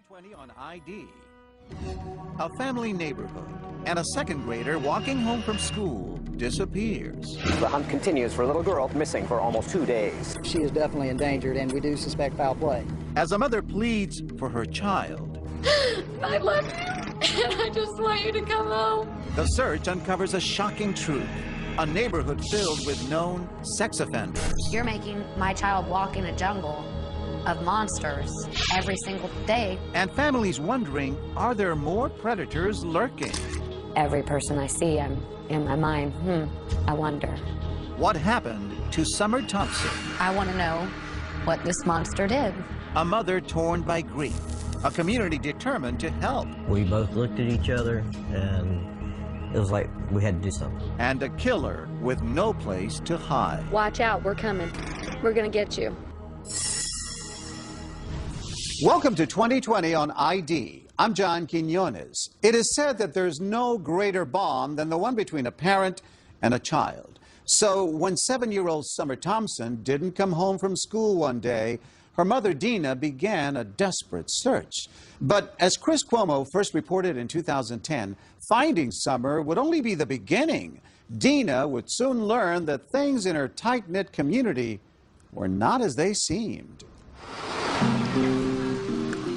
2020 on ID. A family neighborhood and a second grader walking home from school disappears. The hunt continues for a little girl missing for almost 2 days. She is definitely endangered, and we do suspect foul play. As a mother pleads for her child, I love you, and I just want you to come home. the search uncovers a shocking truth. A neighborhood filled with known sex offenders. You're making my child walk in a jungle of monsters every single day. And families wondering, are there more predators lurking? Every person I see, I'm in my mind, I wonder. What happened to Summer Thompson? I want to know what this monster did. A mother torn by grief. A community determined to help. We both looked at each other, and it was like we had to do something. And a killer with no place to hide. Watch out, we're coming. We're gonna get you. Welcome to 2020 on ID. I'm John Quinones. It is said that there's no greater bond than the one between a parent and a child. So when 7-year-old Summer Thompson didn't come home from school one day, her mother Dina began a desperate search. But as Chris Cuomo first reported in 2010, finding Summer would only be the beginning. Dina would soon learn that things in her tight-knit community were not as they seemed.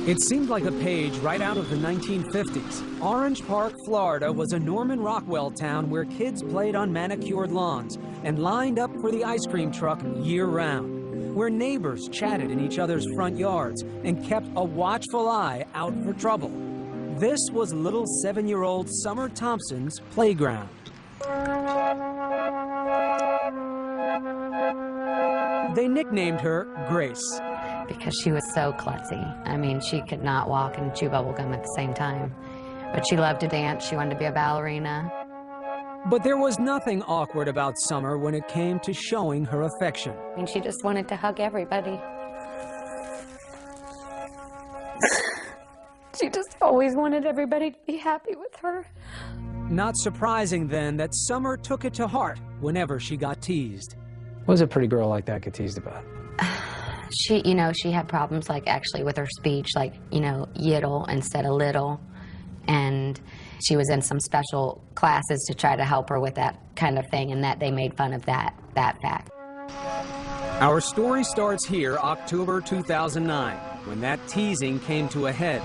It seemed like a page right out of the 1950s. Orange Park, Florida was a Norman Rockwell town where kids played on manicured lawns and lined up for the ice cream truck year-round, where neighbors chatted in each other's front yards and kept a watchful eye out for trouble. This was little 7-year-old Summer Thompson's playground. They nicknamed her Grace. Because she was so klutzy. I mean, she could not walk and chew bubble gum at the same time. But she loved to dance. She wanted to be a ballerina. But there was nothing awkward about Summer when it came to showing her affection. I mean, she just wanted to hug everybody. She just always wanted everybody to be happy with her. Not surprising, then, that Summer took it to heart whenever she got teased. What does a pretty girl like that get teased about? She, she had problems, like, actually with her speech, like, yiddle instead of little. And she was in some special classes to try to help her with that kind of thing, and that they made fun of that fact. Our story starts here, October 2009, when that teasing came to a head.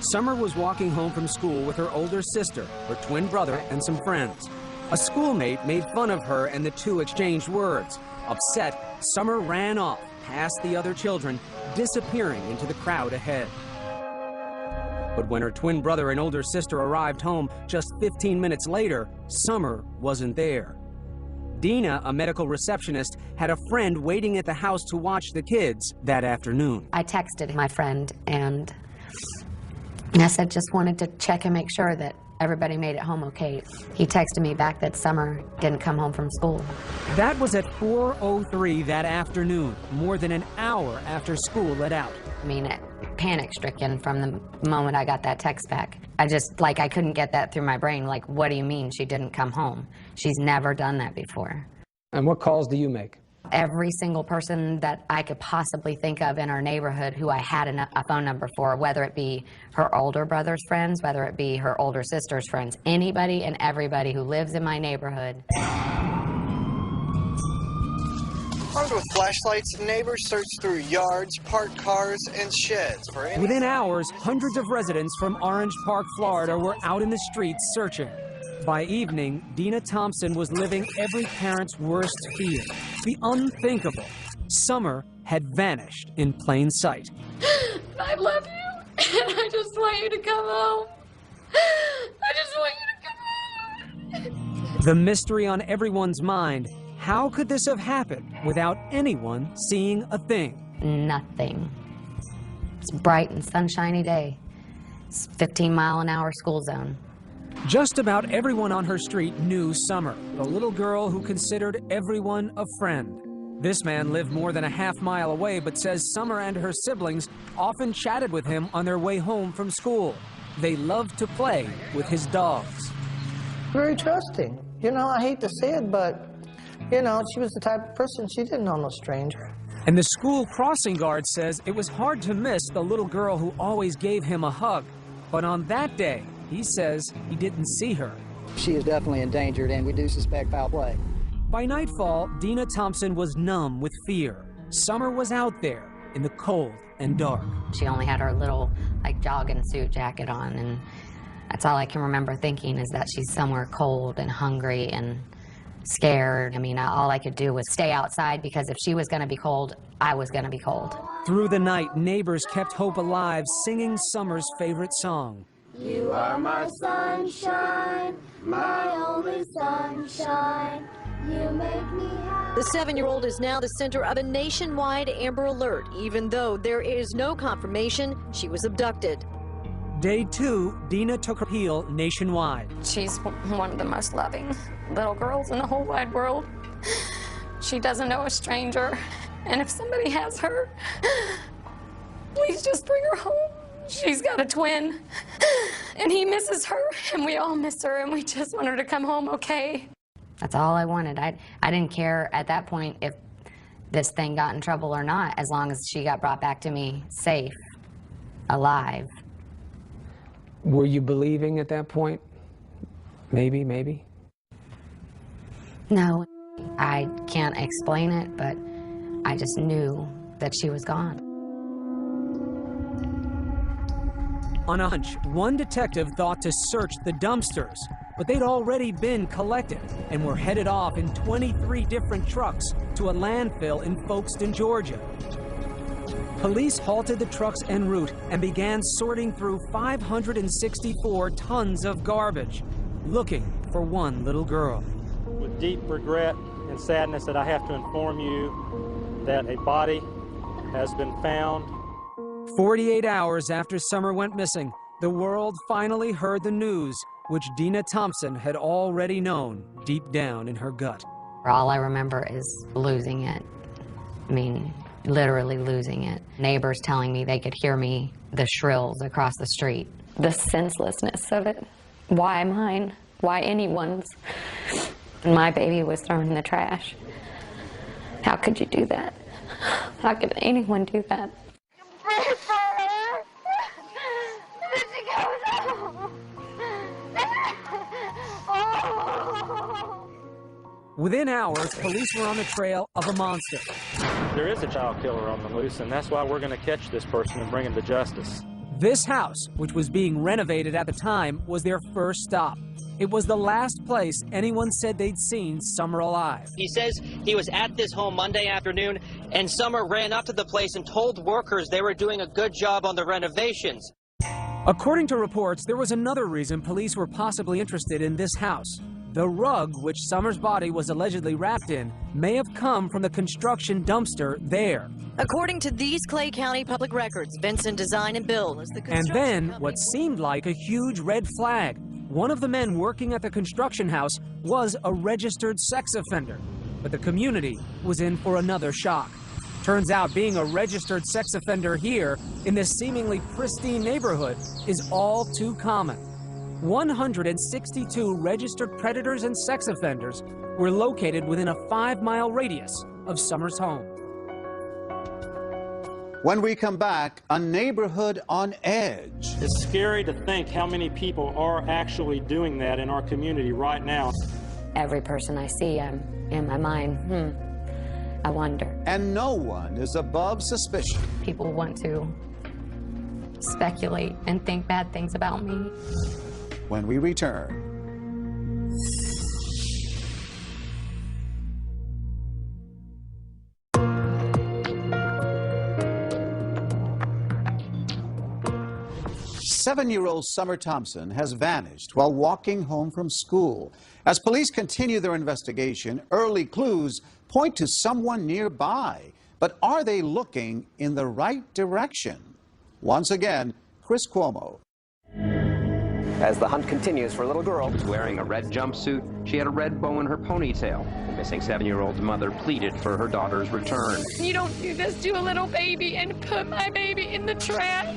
Summer was walking home from school with her older sister, her twin brother, and some friends. A schoolmate made fun of her, and the two exchanged words. Upset, Summer ran off past the other children, disappearing into the crowd ahead. But when her twin brother and older sister arrived home just 15 minutes later, Summer wasn't there. Dina, a medical receptionist, had a friend waiting at the house to watch the kids that afternoon. I texted my friend, and I said, just wanted to check and make sure that everybody made it home okay. He texted me back that Summer didn't come home from school. That was at 4:03 that afternoon, more than an hour after school let out. I mean, panic-stricken from the moment I got that text back. I couldn't get that through my brain. Like, what do you mean she didn't come home? She's never done that before. And what calls do you make? Every single person that I could possibly think of in our neighborhood who I had a phone number for, whether it be her older brother's friends, whether it be her older sister's friends, anybody and everybody who lives in my neighborhood. Armed with flashlights, neighbors searched through yards, parked cars, and sheds for any... Within hours, hundreds of residents from Orange Park, Florida were out in the streets searching. By evening, Dina Thompson was living every parent's worst fear, the unthinkable. Summer had vanished in plain sight. I love you, and I just want you to come home. I just want you to come home. The mystery on everyone's mind, how could this have happened without anyone seeing a thing? Nothing. It's a bright and sunshiny day. It's 15-mile-an-hour school zone. Just about everyone on her street knew Summer, the little girl who considered everyone a friend. This man lived more than a half-mile away, but says Summer and her siblings often chatted with him on their way home from school. They loved to play with his dogs. Very trusting. I hate to say it, but, she was the type of person, she didn't know no stranger. And the school crossing guard says it was hard to miss the little girl who always gave him a hug. But on that day, he says he didn't see her. She is definitely endangered, and we do suspect foul play. By nightfall, Dina Thompson was numb with fear. Summer was out there in the cold and dark. She only had her little, like, jogging suit jacket on, and that's all I can remember thinking is that she's somewhere cold and hungry and scared. I mean, all I could do was stay outside because if she was going to be cold, I was going to be cold. Through the night, neighbors kept hope alive, singing Summer's favorite song. You are my sunshine, my only sunshine. You make me happy. The 7-year-old is now the center of a nationwide Amber Alert, even though there is no confirmation she was abducted. Day 2, Dina took her appeal nationwide. She's one of the most loving little girls in the whole wide world. She doesn't know a stranger, and if somebody has her, please just bring her home. She's got a twin, and he misses her, and we all miss her, and we just want her to come home okay. That's all I wanted. I didn't care at that point if this thing got in trouble or not, as long as she got brought back to me safe, alive. Were you believing at that point? Maybe? No, I can't explain it, but I just knew that she was gone. On a hunch, one detective thought to search the dumpsters, but they'd already been collected and were headed off in 23 different trucks to a landfill in Folkestone, Georgia. Police halted the trucks en route and began sorting through 564 tons of garbage, looking for one little girl. With deep regret and sadness that I have to inform you that a body has been found. 48 hours after Summer went missing, the world finally heard the news, which Dina Thompson had already known deep down in her gut. All I remember is losing it. I mean, literally losing it. Neighbors telling me they could hear me, the shrills across the street. The senselessness of it. Why mine? Why anyone's? And my baby was thrown in the trash. How could you do that? How could anyone do that? Pray for her. That she goes home. Oh. Within hours, police were on the trail of a monster. There is a child killer on the loose, and that's why we're going to catch this person and bring him to justice. This house, which was being renovated at the time, was their first stop. It was the last place anyone said they'd seen Summer alive. He says he was at this home Monday afternoon, and Summer ran up to the place and told workers they were doing a good job on the renovations. According to reports, there was another reason police were possibly interested in this house. The rug, which Summer's body was allegedly wrapped in, may have come from the construction dumpster there. According to these Clay County public records, Vincent Design and Bill is the construction And then, company. what seemed like a huge red flag. One of the men working at the construction house was a registered sex offender. But the community was in for another shock. Turns out being a registered sex offender here, in this seemingly pristine neighborhood, is all too common. 162 registered predators and sex offenders were located within a 5-mile radius of Summer's home. When we come back, a neighborhood on edge. It's scary to think how many people are actually doing that in our community right now. Every person I see, I'm in my mind, I wonder. And no one is above suspicion. People want to speculate and think bad things about me. When we return. Seven-year-old Summer Thompson has vanished while walking home from school. As police continue their investigation, early clues point to someone nearby. But are they looking in the right direction? Once again, Chris Cuomo. As the hunt continues for a little girl. Was wearing a red jumpsuit. She had a red bow in her ponytail. The missing 7-year-old's mother pleaded for her daughter's return. You don't do this to a little baby and put my baby in the trash.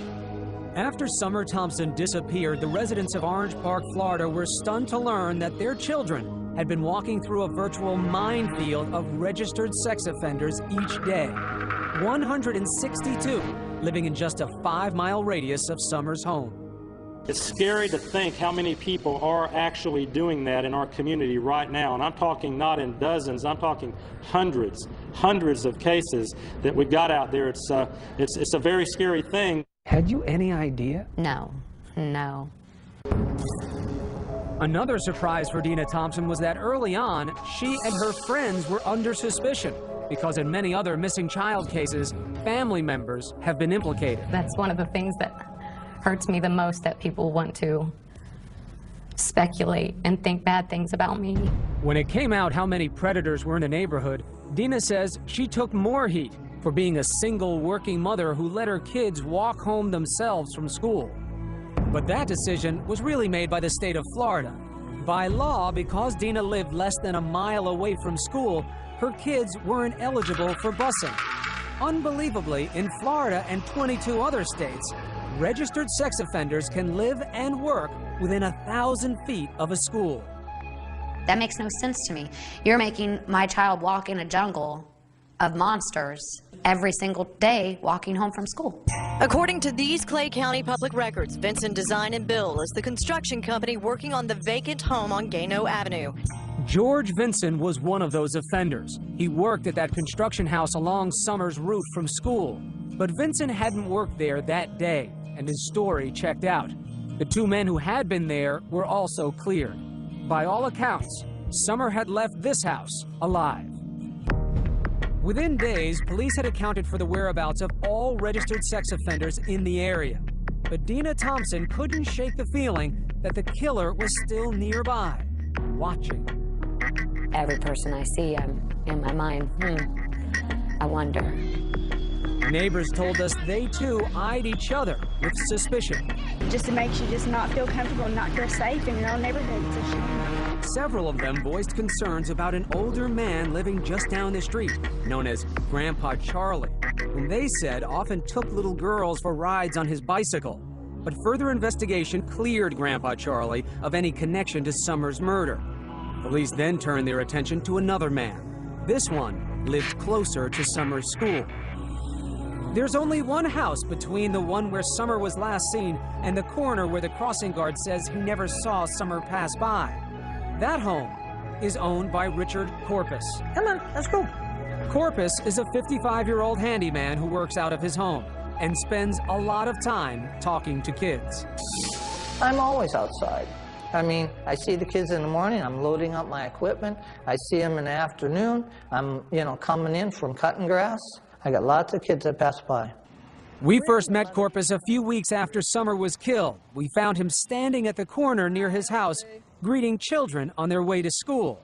After Summer Thompson disappeared, the residents of Orange Park, Florida were stunned to learn that their children had been walking through a virtual minefield of registered sex offenders each day. 162, living in just a 5-mile radius of Summer's home. It's scary to think how many people are actually doing that in our community right now. And I'm talking not in dozens, I'm talking hundreds of cases that we got out there. It's a very scary thing. Had you any idea? No. Another surprise for Dina Thompson was that early on, she and her friends were under suspicion, because in many other missing child cases, family members have been implicated. That's one of the things that hurts me the most, that people want to speculate and think bad things about me. When it came out how many predators were in the neighborhood, Dina says she took more heat for being a single working mother who let her kids walk home themselves from school. But that decision was really made by the state of Florida. By law, because Dina lived less than a mile away from school, her kids weren't eligible for busing. Unbelievably, in Florida and 22 other states, registered sex offenders can live and work within 1,000 feet of a school. That makes no sense to me. You're making my child walk in a jungle of monsters every single day walking home from school. According to these Clay County public records, Vincent Design and Build is the construction company working on the vacant home on Gano Avenue. George Vinson was one of those offenders. He worked at that construction house along Summer's route from school. But Vinson hadn't worked there that day, and his story checked out. The two men who had been there were also cleared. By all accounts, Summer had left this house alive. Within days, police had accounted for the whereabouts of all registered sex offenders in the area. But Dina Thompson couldn't shake the feeling that the killer was still nearby, watching. Every person I see, I'm in my mind, I wonder. Neighbors told us they too eyed each other with suspicion. Just it makes you just not feel comfortable and not feel safe in your own neighborhood. It's a shame. Several of them voiced concerns about an older man living just down the street, known as Grandpa Charlie, whom they said often took little girls for rides on his bicycle. But further investigation cleared Grandpa Charlie of any connection to Summer's murder. Police then turned their attention to another man. This one lived closer to Summer's school. There's only one house between the one where Summer was last seen and the corner where the crossing guard says he never saw Summer pass by. That home is owned by Richard Corpus. Come on, let's go. Corpus is a 55-year-old handyman who works out of his home and spends a lot of time talking to kids. I'm always outside. I mean, I see the kids in the morning, I'm loading up my equipment. I see them in the afternoon. I'm, coming in from cutting grass. I got lots of kids that pass by. We first met Corpus a few weeks after Summer was killed. We found him standing at the corner near his house, greeting children on their way to school.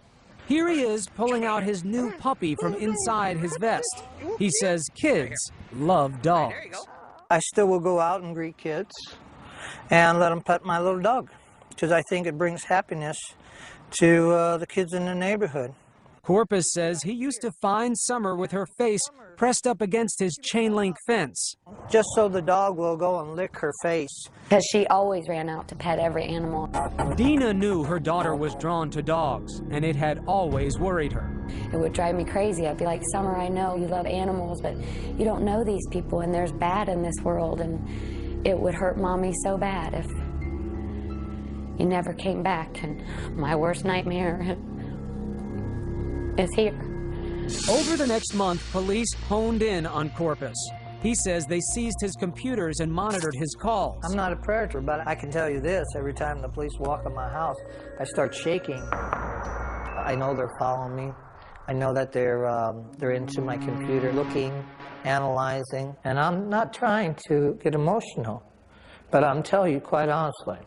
Here he is pulling out his new puppy from inside his vest. He says kids love dogs. I still will go out and greet kids and let them pet my little dog, because I think it brings happiness to the kids in the neighborhood. Corpus says he used to find Summer with her face pressed up against his chain-link fence. Just so the dog will go and lick her face. Because she always ran out to pet every animal. Dina knew her daughter was drawn to dogs, and it had always worried her. It would drive me crazy. I'd be like, Summer, I know you love animals, but you don't know these people, and there's bad in this world, and it would hurt Mommy so bad if you never came back, and my worst nightmare is here. Over the next month, police honed in on Corpus. He says they seized his computers and monitored his calls. I'm not a predator, but I can tell you this, every time the police walk in my house, I start shaking. I know they're following me. I know that they're into my computer, looking, analyzing, and I'm not trying to get emotional, but I'm telling you quite honestly,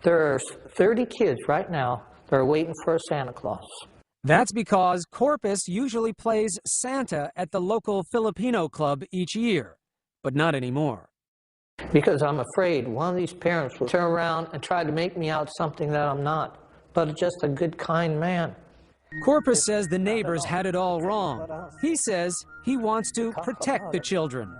there are 30 kids right now that are waiting for a Santa Claus. That's because Corpus usually plays Santa at the local Filipino club each year, but not anymore. Because I'm afraid one of these parents will turn around and try to make me out something that I'm not, but just a good, kind man. Corpus says the neighbors had it all wrong. He says he wants to protect the children.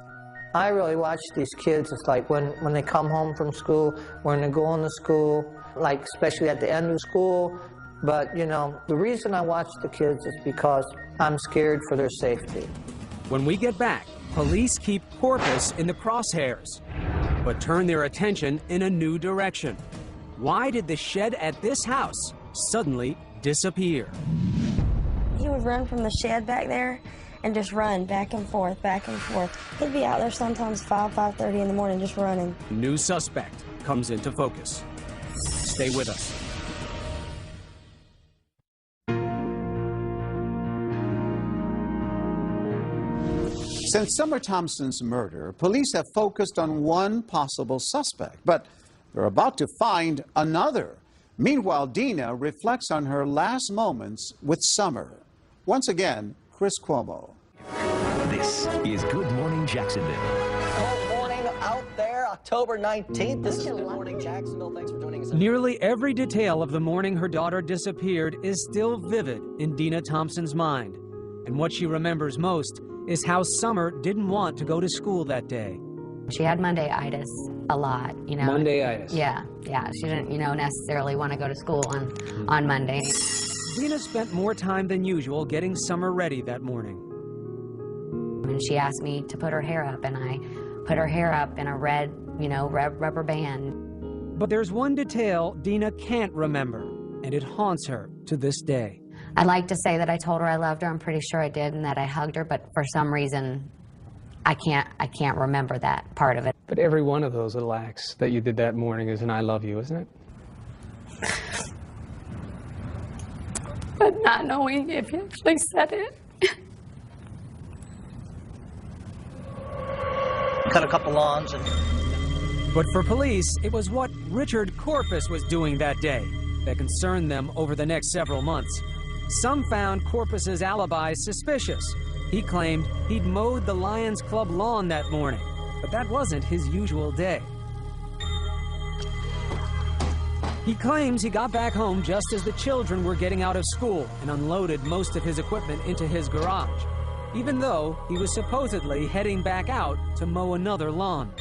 I really watch these kids. It's like when they come home from school, when they're going to school, like especially at the end of school. But, the reason I watch the kids is because I'm scared for their safety. When we get back, police keep Corpus in the crosshairs, but turn their attention in a new direction. Why did the shed at this house suddenly disappear? He would run from the shed back there and just run back and forth, back and forth. He'd be out there sometimes 5:30 in the morning just running. New suspect comes into focus. Stay with us. Since Summer Thompson's murder, police have focused on one possible suspect, but they're about to find another. Meanwhile, Dina reflects on her last moments with Summer. Once again, Chris Cuomo. This is Good Morning Jacksonville. Good morning out there, October 19th. This is Good Morning Jacksonville. Thanks for joining us. Nearly every detail of the morning her daughter disappeared is still vivid in Dina Thompson's mind. And what she remembers most is how Summer didn't want to go to school that day. She had Monday-itis a lot, you know. Monday-itis? Yeah. She didn't, necessarily want to go to school on Monday. Dina spent more time than usual getting Summer ready that morning. And she asked me to put her hair up, and I put her hair up in a red, rubber band. But there's one detail Dina can't remember, and it haunts her to this day. I'd like to say that I told her I loved her. I'm pretty sure I did, and that I hugged her, but for some reason, I can't remember that part of it. But every one of those little acts that you did that morning is an I love you, isn't it? But not knowing if you actually said it. Cut a couple lawns and... But for police, it was what Richard Corpus was doing that day that concerned them over the next several months. Some found Corpus's alibi suspicious. He claimed he'd mowed the Lions Club lawn that morning, but that wasn't his usual day. He claims he got back home just as the children were getting out of school and unloaded most of his equipment into his garage, even though he was supposedly heading back out to mow another lawn.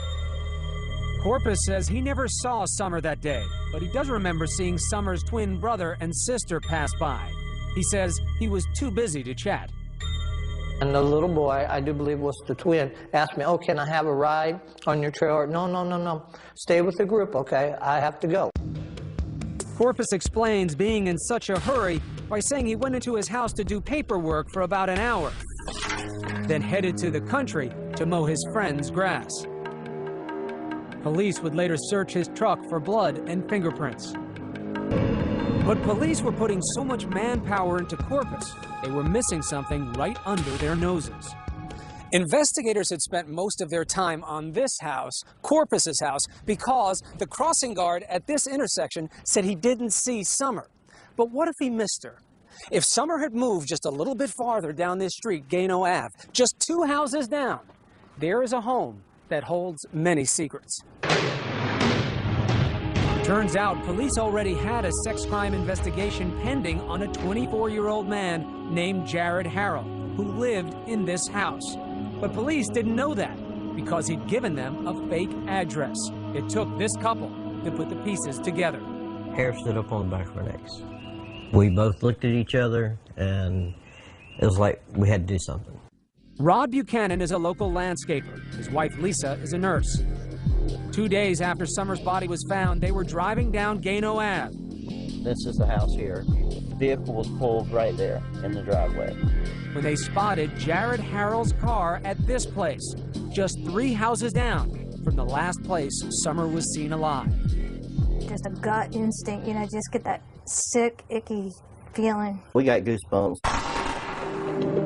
Corpus says he never saw Summer that day, but he does remember seeing Summer's twin brother and sister pass by. He says he was too busy to chat. And the little boy, I do believe was the twin, asked me, oh, can I have a ride on your trailer? No. Stay with the group, okay? I have to go. Corpus explains being in such a hurry by saying he went into his house to do paperwork for about an hour, then headed to the country to mow his friend's grass. Police would later search his truck for blood and fingerprints. But police were putting so much manpower into Corpus, they were missing something right under their noses. Investigators had spent most of their time on this house, Corpus's house, because the crossing guard at this intersection said he didn't see Summer. But what if he missed her? If Summer had moved just a little bit farther down this street, Gano Ave, just 2 houses down, there is a home that holds many secrets. Turns out police already had a sex crime investigation pending on a 24-year-old man named Jared Harrell, who lived in this house. But police didn't know that because he'd given them a fake address. It took this couple to put the pieces together. Hair stood up on the back of our necks. We both looked at each other, and it was like we had to do something. Rod Buchanan is a local landscaper. His wife, Lisa, is a nurse. 2 days after Summer's body was found, they were driving down Gano Ave. This is the house here. The vehicle was pulled right there in the driveway. When they spotted Jared Harrell's car at this place, just 3 houses down from the last place Summer was seen alive. Just a gut instinct, just get that sick, icky feeling. We got goosebumps.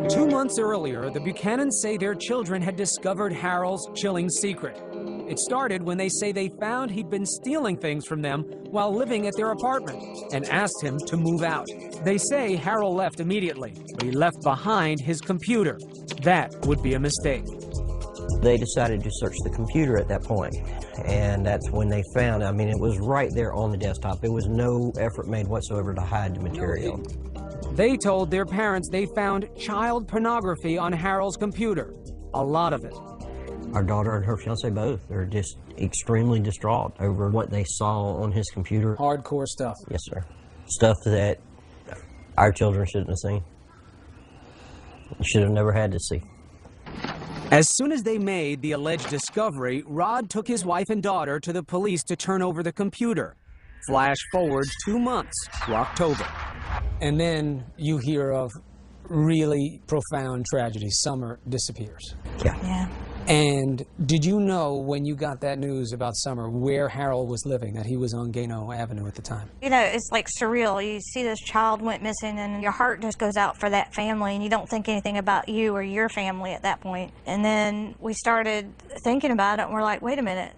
2 months earlier, the Buchanans say their children had discovered Harrell's chilling secret. It started when they say they found he'd been stealing things from them while living at their apartment and asked him to move out. They say Harrell left immediately, but he left behind his computer. That would be a mistake. They decided to search the computer at that point, and that's when they found, it was right there on the desktop. There was no effort made whatsoever to hide the material. They told their parents they found child pornography on Harrell's computer, a lot of it. Our daughter and her fiance both are just extremely distraught over what they saw on his computer. Hardcore stuff. Yes, sir. Stuff that our children shouldn't have seen. Should have never had to see. As soon as they made the alleged discovery, Rod took his wife and daughter to the police to turn over the computer. Flash forward 2 months to October. And then you hear of really profound tragedy. Summer disappears. Yeah. And did you know when you got that news about Summer where Harold was living, that he was on Gano Avenue at the time? You know, it's like surreal. You see this child went missing and your heart just goes out for that family and you don't think anything about you or your family at that point. And then we started thinking about it and we're like, wait a minute,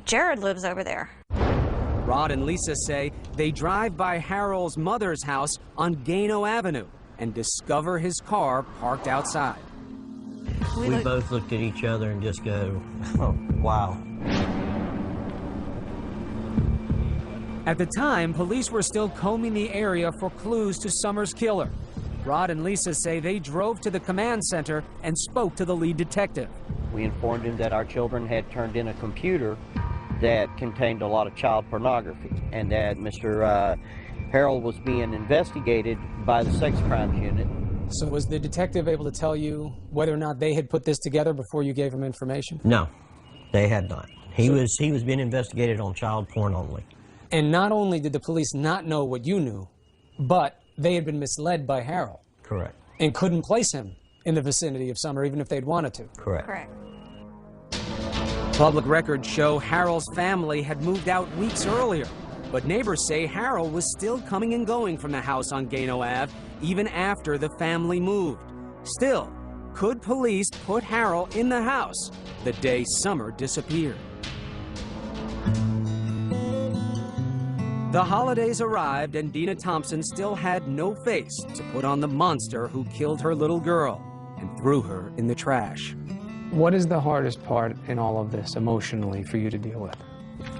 Jared lives over there. Rod and Lisa say they drive by Harold's mother's house on Gano Avenue and discover his car parked outside. We both looked at each other and just go, oh, wow. At the time, police were still combing the area for clues to Summer's killer. Rod and Lisa say they drove to the command center and spoke to the lead detective. We informed him that our children had turned in a computer that contained a lot of child pornography and that Mr. Harold was being investigated by the sex crimes unit. So was the detective able to tell you whether or not they had put this together before you gave him information? No, they had not. He was being investigated on child porn only. And not only did the police not know what you knew, but they had been misled by Harold. Correct. And couldn't place him in the vicinity of Summer even if they'd wanted to. Correct. Correct. Public records show Harold's family had moved out weeks earlier, but neighbors say Harold was still coming and going from the house on Gano Ave even after the family moved. Still, could police put Harold in the house the day Summer disappeared? The holidays arrived and Dina Thompson still had no face to put on the monster who killed her little girl and threw her in the trash. What is the hardest part in all of this emotionally for you to deal with?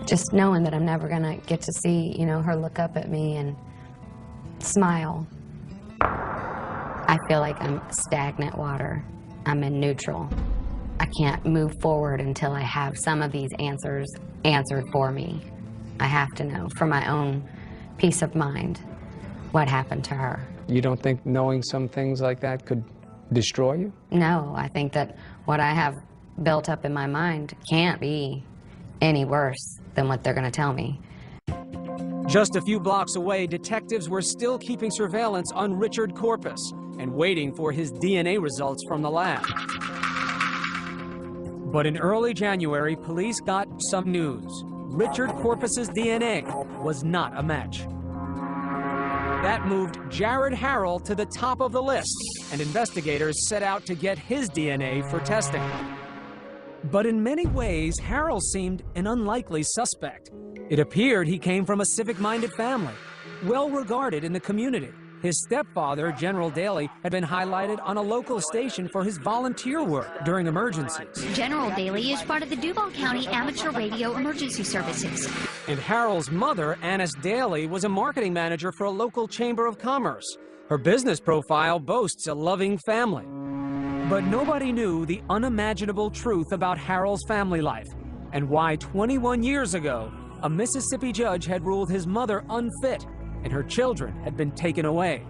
Just knowing that I'm never gonna get to see, you know, her look up at me and smile. I feel like I'm stagnant water. I'm in neutral. I can't move forward until I have some of these answers answered for me. I have to know for my own peace of mind what happened to her. You don't think knowing some things like that could destroy you? No, I think that what I have built up in my mind can't be any worse than what they're going to tell me. Just a few blocks away, detectives were still keeping surveillance on Richard Corpus and waiting for his DNA results from the lab. But in early January, police got some news. Richard Corpus's DNA was not a match. That moved Jared Harold to the top of the list, and investigators set out to get his DNA for testing. But in many ways, Harold seemed an unlikely suspect. It appeared he came from a civic-minded family, well regarded in the community. His stepfather, General Daly, had been highlighted on a local station for his volunteer work during emergencies. General Daly is part of the Duval County Amateur Radio Emergency Services. And Harold's mother, Annis Daly, was a marketing manager for a local chamber of commerce. Her business profile boasts a loving family. But nobody knew the unimaginable truth about Harold's family life and why 21 years ago, a Mississippi judge had ruled his mother unfit and her children had been taken away.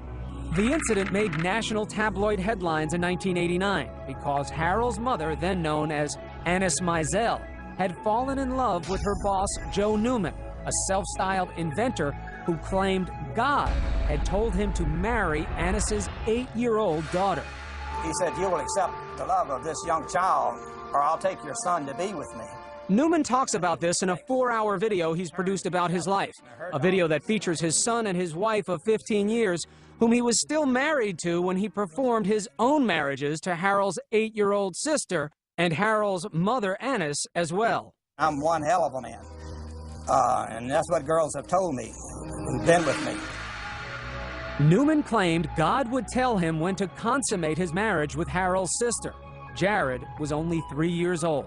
The incident made national tabloid headlines in 1989 because Harold's mother, then known as Annis Mizell, had fallen in love with her boss, Joe Newman, a self-styled inventor who claimed God had told him to marry Annis's 8-year-old daughter. He said, "You will accept the love of this young child, or I'll take your son to be with me." Newman talks about this in a 4-hour video he's produced about his life, a video that features his son and his wife of 15 years, whom he was still married to when he performed his own marriages to Harold's 8-year-old sister and Harold's mother, Annis, as well. I'm one hell of a man, and that's what girls have told me, who've been with me. Newman claimed God would tell him when to consummate his marriage with Harold's sister. Jared was only 3 years old.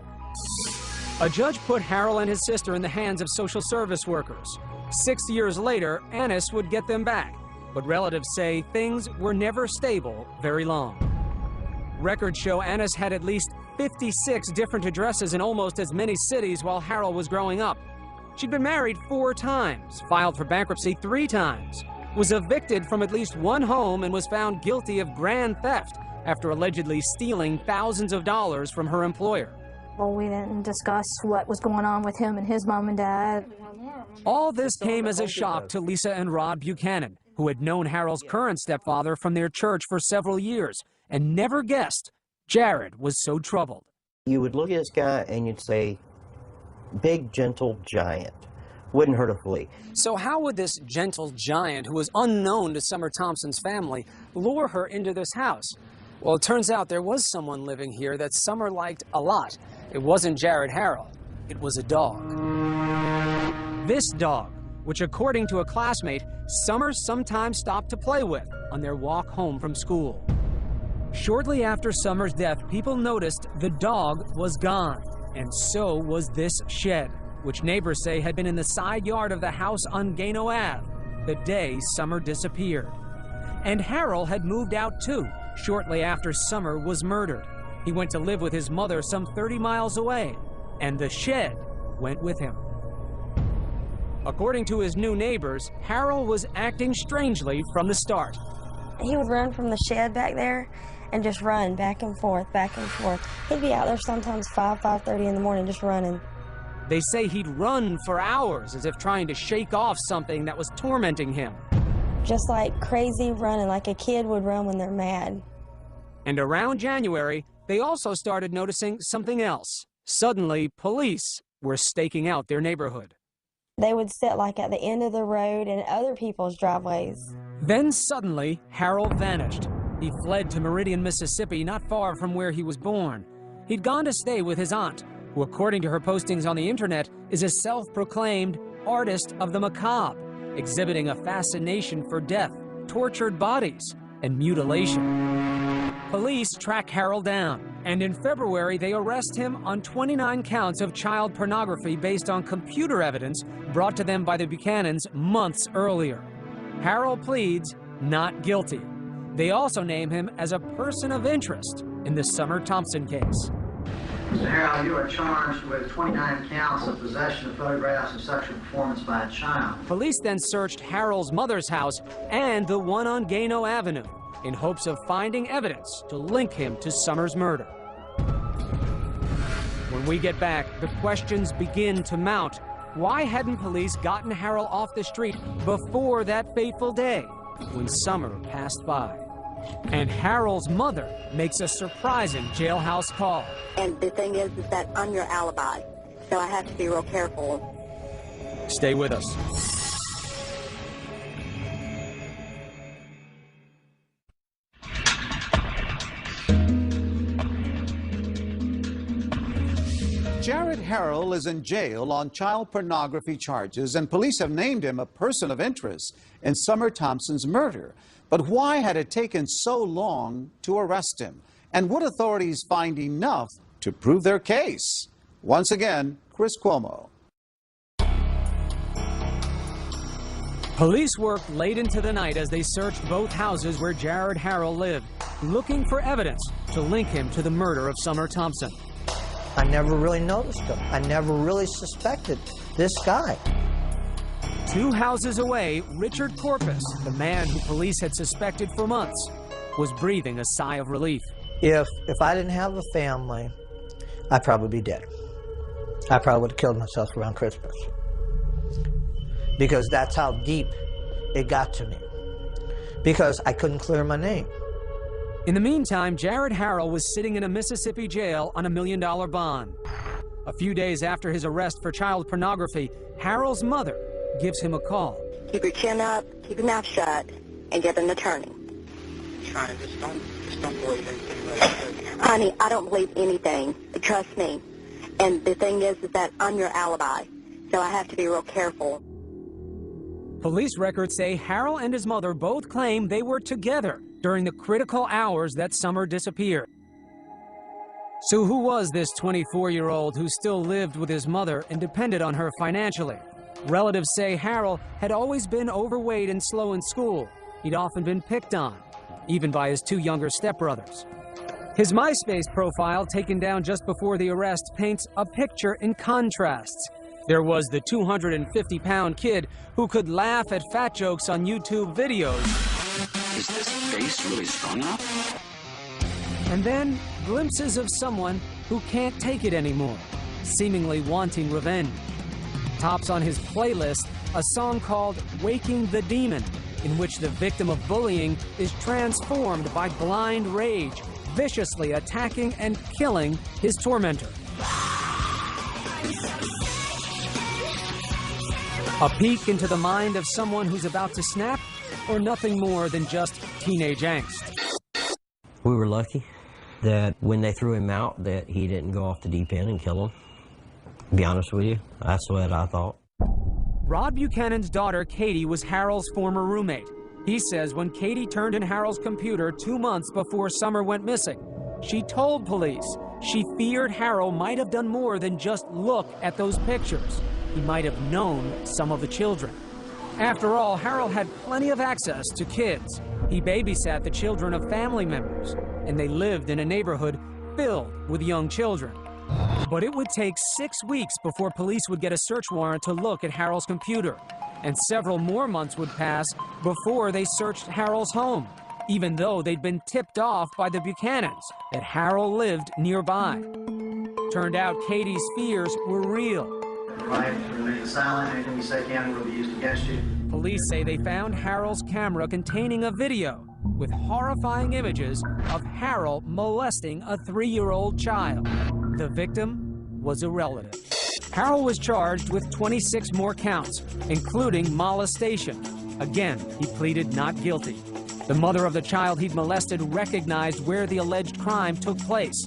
A judge put Harold and his sister in the hands of social service workers. 6 years later, Annis would get them back, but relatives say things were never stable very long. Records show Annis had at least 56 different addresses in almost as many cities while Harold was growing up. She'd been married 4 times, filed for bankruptcy 3 times, was evicted from at least 1 home, and was found guilty of grand theft after allegedly stealing thousands of dollars from her employer. Well, we didn't discuss what was going on with him and his mom and dad. All this came as a shock to Lisa and Rod Buchanan, who had known Harold's current stepfather from their church for several years and never guessed Jared was so troubled. You would look at this guy and you'd say, big, gentle giant. Wouldn't hurt a flea. So how would this gentle giant, who was unknown to Summer Thompson's family, lure her into this house? Well, it turns out there was someone living here that Summer liked a lot. It wasn't Jared Harrell. It was a dog. This dog, which according to a classmate, Summer sometimes stopped to play with on their walk home from school. Shortly after Summer's death, people noticed the dog was gone, and so was this shed, which neighbors say had been in the side yard of the house on Gano Ave the day Summer disappeared. And Harold had moved out too, shortly after Summer was murdered. He went to live with his mother some 30 miles away, and the shed went with him. According to his new neighbors, Harold was acting strangely from the start. He would run from the shed back there and just run back and forth, back and forth. He'd be out there sometimes 5:30 in the morning just running. They say he'd run for hours as if trying to shake off something that was tormenting him. Just like crazy running, like a kid would run when they're mad. And around January, they also started noticing something else. Suddenly, police were staking out their neighborhood. They would sit like at the end of the road and other people's driveways. Then suddenly, Harold vanished. He fled to Meridian, Mississippi, not far from where he was born. He'd gone to stay with his aunt, who, according to her postings on the internet, is a self-proclaimed artist of the macabre, exhibiting a fascination for death, tortured bodies, and mutilation. Police track Harold down, and in February they arrest him on 29 counts of child pornography based on computer evidence brought to them by the Buchanans months earlier. Harold pleads not guilty. They also name him as a person of interest in the Summer Thompson case. Mr. Harold, you are charged with 29 counts of possession of photographs of sexual performance by a child. Police then searched Harold's mother's house and the one on Gano Avenue in hopes of finding evidence to link him to Summer's murder. When we get back, the questions begin to mount. Why hadn't police gotten Harold off the street before that fateful day when Summer passed by? And Harold's mother makes a surprising jailhouse call. And the thing is that I'm your alibi, so I have to be real careful. Stay with us. Jared Harrell is in jail on child pornography charges, and police have named him a person of interest in Summer Thompson's murder. But why had it taken so long to arrest him? And would authorities find enough to prove their case? Once again, Chris Cuomo. Police worked late into the night as they searched both houses where Jared Harrell lived, looking for evidence to link him to the murder of Summer Thompson. I never really noticed him. I never really suspected this guy. 2 houses away, Richard Corpus, the man who police had suspected for months, was breathing a sigh of relief. If I didn't have a family, I'd probably be dead. I probably would have killed myself around Christmas. Because that's how deep it got to me. Because I couldn't clear my name. In the meantime, Jared Harrell was sitting in a Mississippi jail on $1 million bond. A few days after his arrest for child pornography, Harrell's mother gives him a call. Keep your chin up, keep your mouth shut, and get an attorney. Just don't believe anything. Honey, I don't believe anything. Trust me. And the thing is that I'm your alibi, so I have to be real careful. Police records say Harrell and his mother both claim they were together during the critical hours that Summer disappeared. So who was this 24-year-old who still lived with his mother and depended on her financially? Relatives say Harrell had always been overweight and slow in school. He'd often been picked on, even by his 2 younger stepbrothers. His MySpace profile, taken down just before the arrest, paints a picture in contrasts. There was the 250-pound kid who could laugh at fat jokes on YouTube videos. Is this face really strung up? And then glimpses of someone who can't take it anymore, seemingly wanting revenge. Tops on his playlist a song called Waking the Demon, in which the victim of bullying is transformed by blind rage, viciously attacking and killing his tormentor. A peek into the mind of someone who's about to snap, or nothing more than just teenage angst. We were lucky that when they threw him out that he didn't go off the deep end and kill him. To be honest with you, that's what I thought. Rod Buchanan's daughter, Katie, was Harold's former roommate. He says when Katie turned in Harold's computer 2 months before Summer went missing, she told police she feared Harold might have done more than just look at those pictures. He might have known some of the children. After all, Harold had plenty of access to kids. He babysat the children of family members, and they lived in a neighborhood filled with young children. But it would take 6 weeks before police would get a search warrant to look at Harold's computer, and several more months would pass before they searched Harold's home, even though they'd been tipped off by the Buchanans that Harold lived nearby. Turned out Katie's fears were real. Right, remain silent. Anything you say can will be used against you. Police say they found Harold's camera containing a video with horrifying images of Harold molesting a 3-year-old child. The victim was a relative. Harold was charged with 26 more counts, including molestation. Again, he pleaded not guilty. The mother of the child he'd molested recognized where the alleged crime took place,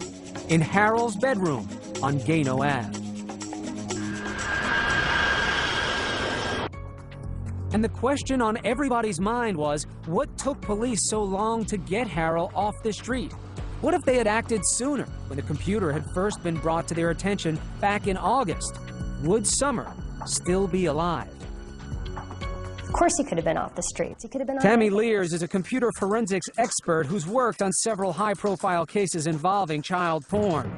in Harold's bedroom on Gano Ave. And the question on everybody's mind was, what took police so long to get Harold off the street? What if they had acted sooner, when the computer had first been brought to their attention back in August? Would Summer still be alive? Of course he could have been off the streets. He could have been. Tammy Lears is a computer forensics expert who's worked on several high-profile cases involving child porn.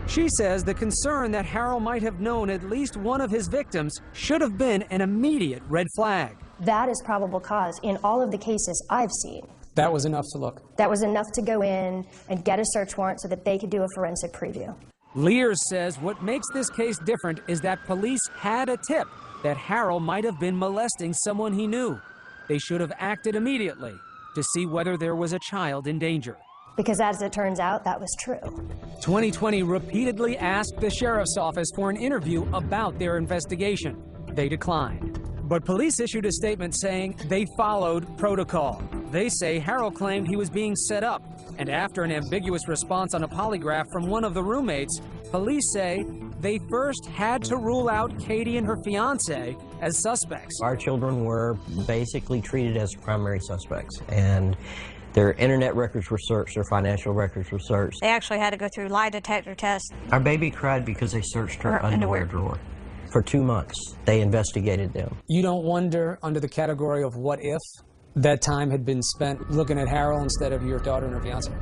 She says the concern that Harold might have known at least one of his victims should have been an immediate red flag. That is probable cause in all of the cases I've seen. That was enough to look. That was enough to go in and get a search warrant so that they could do a forensic preview. Lears says what makes this case different is that police had a tip that Harold might have been molesting someone he knew. They should have acted immediately to see whether there was a child in danger. Because as it turns out, that was true. 2020 repeatedly asked the sheriff's office for an interview about their investigation. They declined. But police issued a statement saying they followed protocol. They say Harold claimed he was being set up, and after an ambiguous response on a polygraph from one of the roommates, police say they first had to rule out Katie and her fiancé as suspects. Our children were basically treated as primary suspects, and their internet records were searched, their financial records were searched. They actually had to go through lie detector tests. Our baby cried because they searched her underwear drawer. For 2 months, they investigated them. You don't wonder, under the category of what if, that time had been spent looking at Harold instead of your daughter and her fiancé?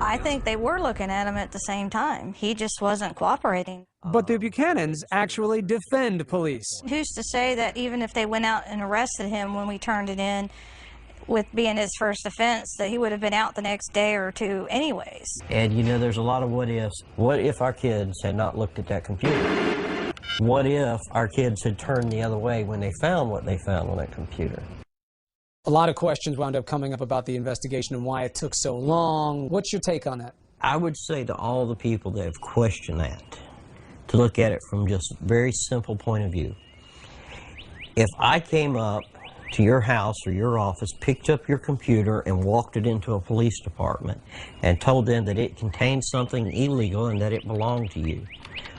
I think they were looking at him at the same time. He just wasn't cooperating. But the Buchanans actually defend police. Who's to say that even if they went out and arrested him when we turned it in, with being his first offense, that he would have been out the next day or two anyways? And you know, there's a lot of what ifs. What if our kids had not looked at that computer? What if our kids had turned the other way when they found what they found on that computer? A lot of questions wound up coming up about the investigation and why it took so long. What's your take on that? I would say to all the people that have questioned that, to look at it from just a very simple point of view. If I came up to your house or your office, picked up your computer and walked it into a police department and told them that it contained something illegal and that it belonged to you,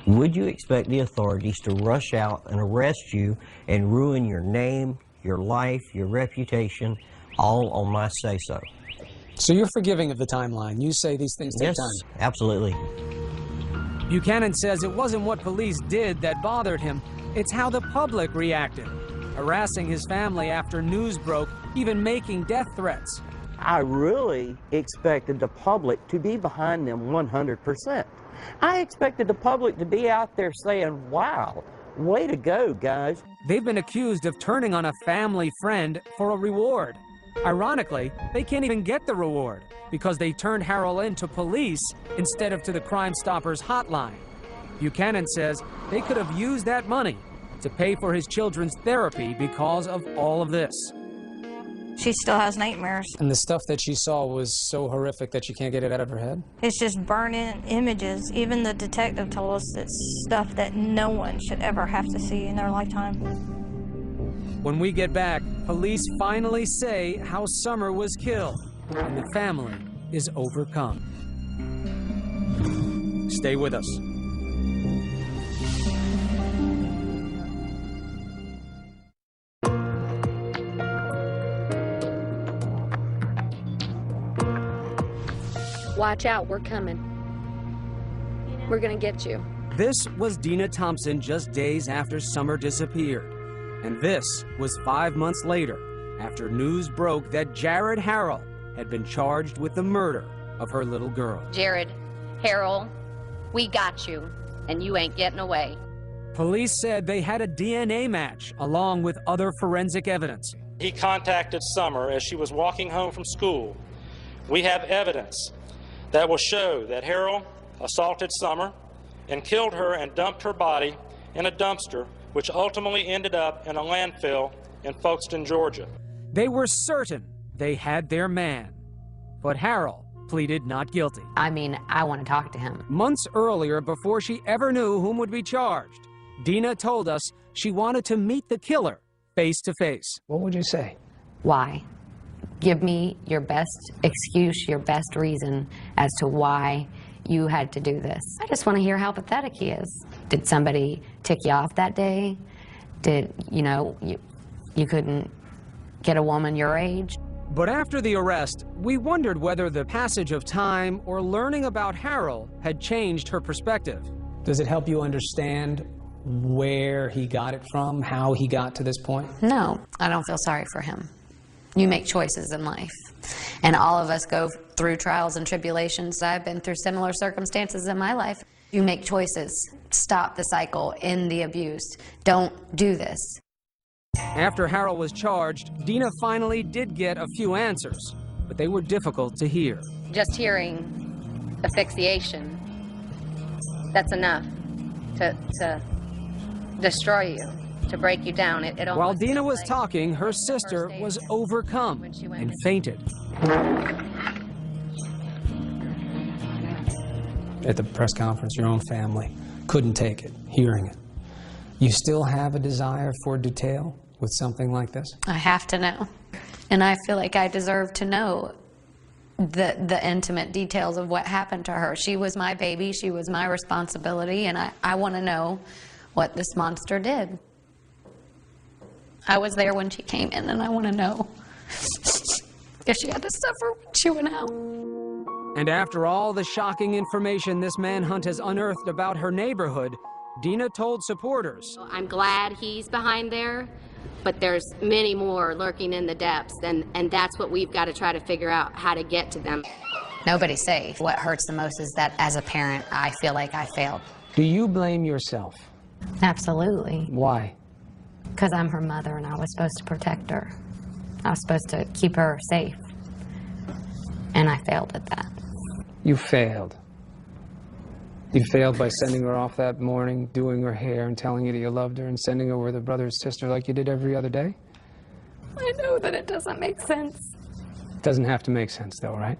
would you expect the authorities to rush out and arrest you and ruin your name, your life, your reputation, all on my say-so? So you're forgiving of the timeline. You say these things take Yes, time. absolutely. Buchanan says it wasn't what police did that bothered him. It's how the public reacted, harassing his family after news broke, even making death threats. I really expected the public to be behind them 100%. I expected the public to be out there saying, wow, way to go, guys. They've been accused of turning on a family friend for a reward. Ironically, they can't even get the reward because they turned Harold in to police instead of to the Crime Stoppers hotline. Buchanan says they could have used that money to pay for his children's therapy because of all of this. She still has nightmares. And the stuff that she saw was so horrific that she can't get it out of her head? It's just burning images. Even the detective told us it's stuff that no one should ever have to see in their lifetime. When we get back, police finally say how Summer was killed, and the family is overcome. Stay with us. Watch out, we're coming. We're gonna get you. This was Dina Thompson just days after Summer disappeared. And this was 5 months later, after news broke that Jared Harrell had been charged with the murder of her little girl. Jared, Harold, we got you, and you ain't getting away. Police said they had a DNA match along with other forensic evidence. He contacted Summer as she was walking home from school. We have evidence that will show that Harold assaulted Summer and killed her and dumped her body in a dumpster, which ultimately ended up in a landfill in Folkestone, Georgia. They were certain they had their man, but Harold pleaded not guilty. I mean, I want to talk to him. Months earlier, before she ever knew whom would be charged, Dina told us she wanted to meet the killer face to face. What would you say? Why? Give me your best excuse, your best reason as to why you had to do this. I just want to hear how pathetic he is. Did somebody tick you off that day? Did, you couldn't get a woman your age? But after the arrest, we wondered whether the passage of time or learning about Harold had changed her perspective. Does it help you understand where he got it from, how he got to this point? No, I don't feel sorry for him. You make choices in life, and all of us go through trials and tribulations. I've been through similar circumstances in my life. You make choices. Stop the cycle, end the abuse. Don't do this. After Harold was charged, Dina finally did get a few answers, but they were difficult to hear. Just hearing asphyxiation, that's enough to destroy you, to break you down. While Dina was talking, her sister was overcome and fainted. At the press conference, your own family couldn't take it, hearing it. You still have a desire for detail with something like this? I have to know. And I feel like I deserve to know the intimate details of what happened to her. She was my baby, she was my responsibility, and I want to know what this monster did. I was there when she came in, and I want to know if she had to suffer when she went out. And after all the shocking information this manhunt has unearthed about her neighborhood, Dina told supporters, I'm glad he's behind there, but there's many more lurking in the depths, and that's what we've got to try to figure out, how to get to them. Nobody's safe. What hurts the most is that as a parent, I feel like I failed. Do you blame yourself? Absolutely. Why? Because I'm her mother and I was supposed to protect her. I was supposed to keep her safe. And I failed at that. You failed. You failed by sending her off that morning, doing her hair and telling you that you loved her, and sending her with her brother and sister like you did every other day? I know that it doesn't make sense. It doesn't have to make sense though, right?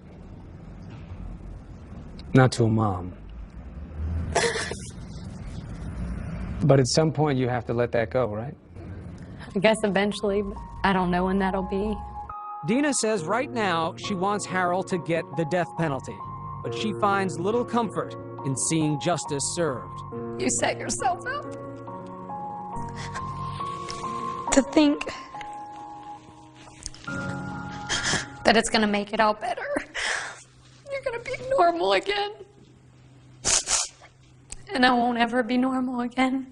Not to a mom. But at some point you have to let that go, right? I guess eventually, but I don't know when that'll be. Dina says right now she wants Harold to get the death penalty, but she finds little comfort in seeing justice served. You set yourself up to think That it's going to make it all better. you're going to be normal again. And I won't ever be normal again.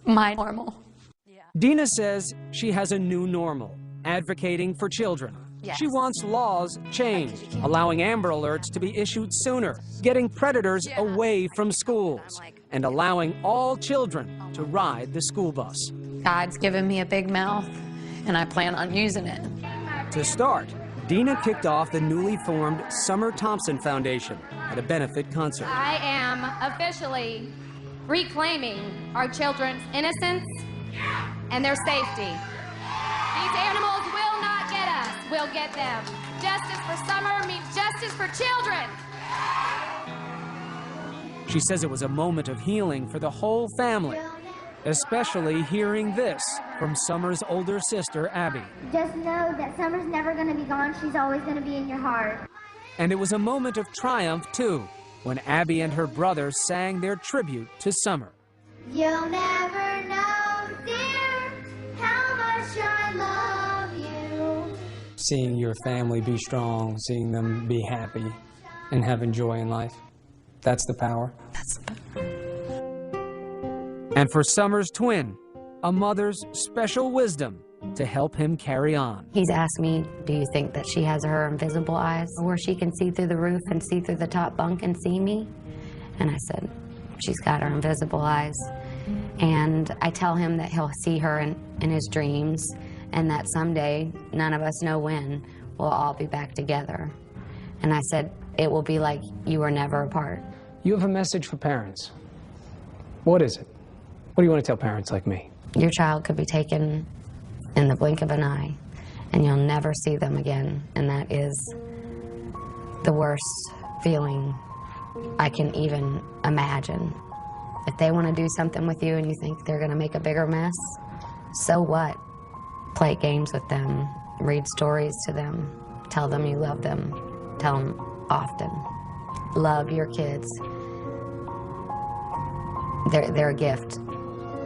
My normal. Dina says she has a new normal, advocating for children. Yes. She wants laws changed, allowing Amber Alerts to be issued sooner, getting predators away from schools, and allowing all children to ride the school bus. God's given me a big mouth, and I plan on using it. To start, Dina kicked off the newly formed Summer Thompson Foundation at a benefit concert. I am officially reclaiming our children's innocence and their safety. These animals will not get us, we'll get them. Justice for Summer means justice for children. She says it was a moment of healing for the whole family, especially hearing this from Summer's older sister, Abby. Just know that Summer's never going to be gone. She's always going to be in your heart. And it was a moment of triumph, too, when Abby and her brother sang their tribute to Summer. You'll never know, dear, how much I love you. Seeing your family be strong, seeing them be happy and having joy in life, that's the power. And for Summer's twin, a mother's special wisdom to help him carry on. He's asked me, do you think that she has her invisible eyes where she can see through the roof and see through the top bunk and see me? And I said, she's got her invisible eyes. And I tell him that he'll see her in his dreams, and that someday, none of us know when, we'll all be back together. And I said, it will be like you were never apart. You have a message for parents. What is it? What do you want to tell parents like me? Your child could be taken in the blink of an eye, and you'll never see them again. And that is the worst feeling I can even imagine. If they want to do something with you and you think they're going to make a bigger mess, so what? Play games with them, read stories to them, tell them you love them, tell them often. Love your kids. They're a gift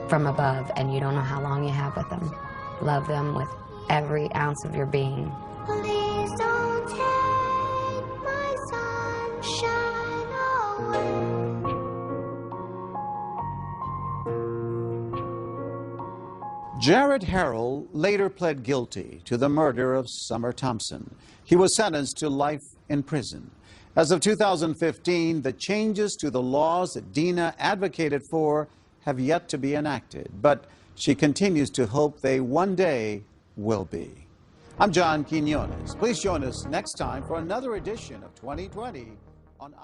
from above, and you don't know how long you have with them. Love them with every ounce of your being. Please don't take my sunshine away. Jared Harrell later pled guilty to the murder of Summer Thompson. He was sentenced to life in prison. As of 2015, the changes to the laws that Dina advocated for have yet to be enacted, but she continues to hope they one day will be. I'm John Quinones. Please join us next time for another edition of 2020 on